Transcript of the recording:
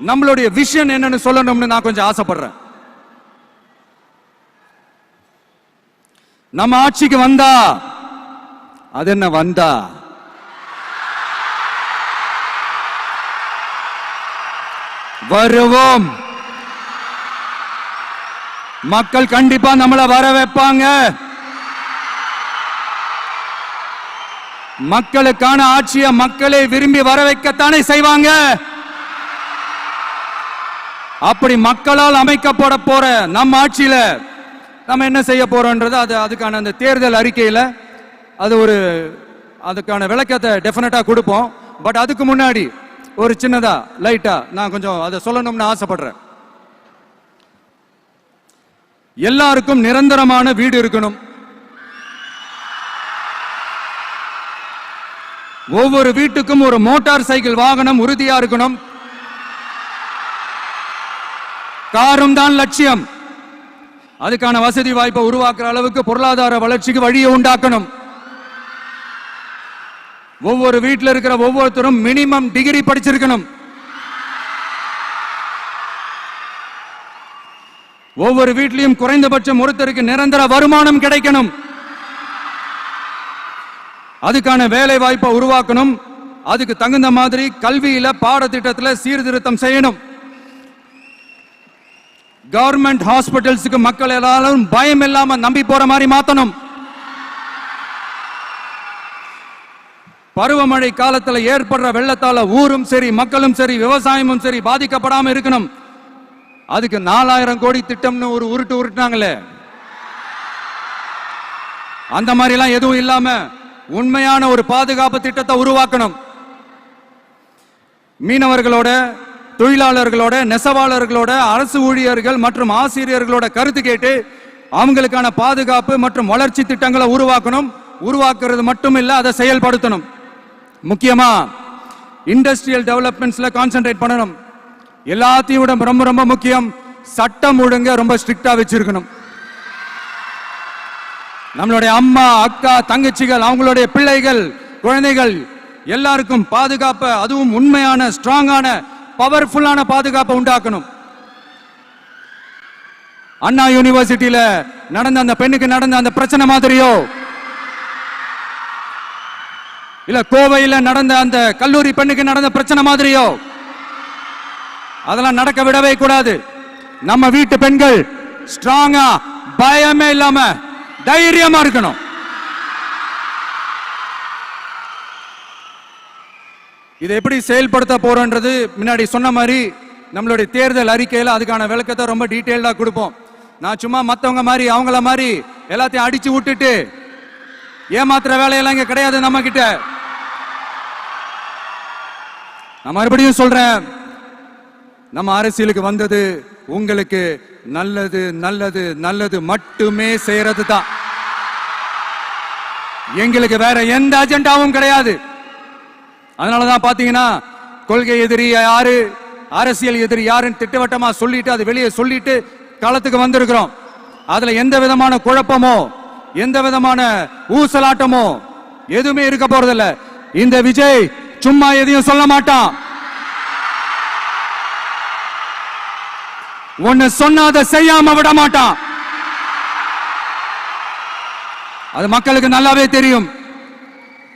நம்மளுடைய விஷன் என்னன்னு சொல்லணும்னு நான் கொஞ்சம் ஆசைப்படுறேன். நம்ம ஆட்சிக்கு வந்தா அது என்ன வந்தா வருவோம். மக்கள் கண்டிப்பா நம்மளை வர வைப்பாங்க. மக்களுக்கான ஆட்சியை மக்களே விரும்பி வர வைக்கத்தானே செய்வாங்க. அப்படி மக்களால் அமைக்கப்பட போற நம்ம ஆட்சியில நம்ம என்ன செய்ய போறோம்ன்றது அதுக்கான அந்த தேர்தல் அறிக்கையில அதுக்கான விளக்கத்தை டெஃபினட்டா கொடுப்போம். பட் அதுக்கு முன்னாடி ஒரு சின்னதா லைட்டா நான் கொஞ்சம் அதை சொல்லணும்னு ஆசைப்படுறேன். எல்லாருக்கும் நிரந்தரமான வீடு இருக்கணும். ஒவ்வொரு வீட்டுக்கும் ஒரு மோட்டார் சைக்கிள் வாகனம் உறுதியா இருக்கணும். காரும் தான் லட்சியம். அதுக்கான வசதி வாய்ப்பை உருவாக்குற அளவுக்கு பொருளாதார வளர்ச்சிக்கு வழியை உண்டாக்கணும். ஒவ்வொரு வீட்டில் இருக்கிற ஒவ்வொருத்தரும் மினிமம் டிகிரி படிச்சிருக்கணும். ஒவ்வொரு வீட்டிலையும் குறைந்தபட்சம் ஒருத்தருக்கு நிரந்தர வருமானம் கிடைக்கணும். அதுக்கான வேலை வாய்ப்பை உருவாக்கணும். அதுக்கு தகுந்த மாதிரி கல்வியில பாடத்திட்டத்தில் சீர்திருத்தம் செய்யணும். கவர்மெண்ட் ஹாஸ்பிட்டல்ஸுக்கு மக்கள் எல்லாரும் பயம் இல்லாம நம்பி போற மாதிரி மாத்தணும். பருவமழை காலத்துல ஏற்படுற வெள்ளத்தால ஊரும் சரி மக்களும் சரி விவசாயமும் சரி பாதிக்கப்படாம இருக்கணும். அதுக்கு 4000 கோடி திட்டம்னு ஒரு உருட்டுனாங்களே, அந்த மாதிரி எல்லாம் எதுவும் இல்லாம உண்மையான ஒரு பாதுகாப்பு திட்டத்தை உருவாக்கணும். மீனவர்களோட, தொழிலாளர்களோட, நெசவாளர்களோட, அரசு ஊழியர்கள் மற்றும் ஆசிரியர்களோட கருத்து கேட்டு அவங்களுக்கான பாதுகாப்பு மற்றும் வளர்ச்சி திட்டங்களை உருவாக்கணும். உருவாக்குறது மட்டும் இல்ல, அதை செயல்படுத்தணும். முக்கியமா இண்டஸ்ட்ரியல் டெவலப்மெண்ட்ஸ்ல கான்சென்ட்ரேட் பண்ணணும். எல்லாத்தையும் விட ரொம்ப ரொம்ப முக்கியம், சட்டம் ஒழுங்க ரொம்ப ஸ்ட்ரிக்டா வச்சிருக்கணும். நம்மளுடைய அம்மா, அக்கா, தங்கச்சிகள், அவங்களுடைய பிள்ளைகள், குழந்தைகள் எல்லாருக்கும் பாதுகாப்பு, அதுவும் உண்மையான ஸ்ட்ராங்கான பவர்ஃபுல்லான பாதுகாப்பை உண்டாக்கணும். அண்ணா யூனிவர்சிட்டியில நடந்த அந்த பெண்ணுக்கு நடந்த அந்த பிரச்சனை மாதிரியோ, இல்ல கோவையில் நடந்த அந்த கல்லூரி பெண்ணுக்கு நடந்த பிரச்சனை மாதிரியோ அதெல்லாம் நடக்க விடவே கூடாது. நம்ம வீட்டு பெண்கள் ஸ்ட்ராங்கா, பயமே இல்லாம தைரியமா இருக்கணும். இதை எப்படி செயல்படுத்த போறோன்றது முன்னாடி சொன்ன மாதிரி நம்மளுடைய தேர்தல் அறிக்கையில் அதுக்கான விளக்கத்தை ரொம்ப டீட்டெயில்டா கொடுப்போம். நான் சும்மா மற்றவங்க மாதிரி அவங்கள மாதிரி எல்லாத்தையும் அடிச்சு விட்டுட்டு ஏமாத்துற வேலையெல்லாம் இங்க கிடையாது நம்ம கிட்ட. நான் மறுபடியும் சொல்றேன், நம்ம அரசியலுக்கு வந்தது உங்களுக்கு நல்லது நல்லது நல்லது மட்டுமே செய்யறது தான். எங்களுக்கு வேற எந்த அஜெண்டாவும் கிடையாது. அதனாலதான் பாத்தீங்கன்னா கொள்கை எதிரி யாரு, அரசியல் எதிரி யாருன்னு திட்டவட்டமா சொல்லிட்டு அது வெளியே சொல்லிட்டு களத்துக்கு வந்திருக்கிறோம். அதுல எந்த விதமான குழப்பமோ எந்த விதமான ஊசலாட்டமோ எதுவுமே இருக்க போறதில்ல. இந்த விஜய் சும்மா எதையும் சொல்ல மாட்டான். ஒன்னு சொன்னாத செய்யாம விட மாட்டான். அது மக்களுக்கு நல்லாவே தெரியும்.